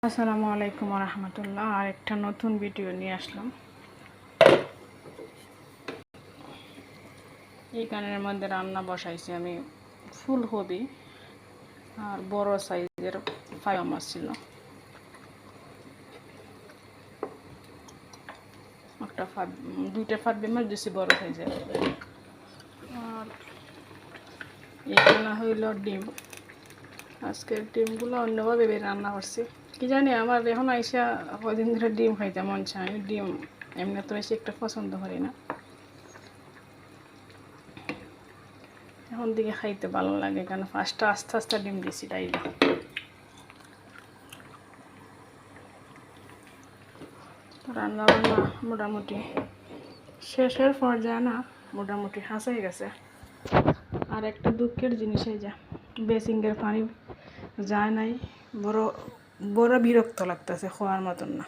আসসালামু আলাইকুম রহমতুল্লাহ। আর একটা নতুন ভিডিও নিয়ে আসলাম। এই কানের মধ্যে রান্না বসাইছি আমি ফুলকপি আর বড় সাইজের ফাইবা মাছ ছিল। দুইটা ফাইবা মাছ দিছি বড় সাইজের। আর এখানে হইল ডিম। আজকের ডিমগুলো অন্যভাবে রান্না করছি। কি জানি আমার এখন আইসা কদিন ধরে ডিম খাইতে মন চায়। আমি ডিম এমনি তো বেশি একটা পছন্দ করি না, এখন দিকে খাইতে ভালো লাগে কারণ ফার্স্টটা আস্তে আস্তে ডিম দিছি ডাইলে। রান্না বান্না মোটামুটি শেষের পর্যায়ে না, মোটামুটি হাসাই গেছে। আর একটা দুঃখের জিনিস এই যে বেসিংয়ের পানি যায় নাই, বড় বড় বিরক্ত লাগতেছে, খাওয়ার মতন না।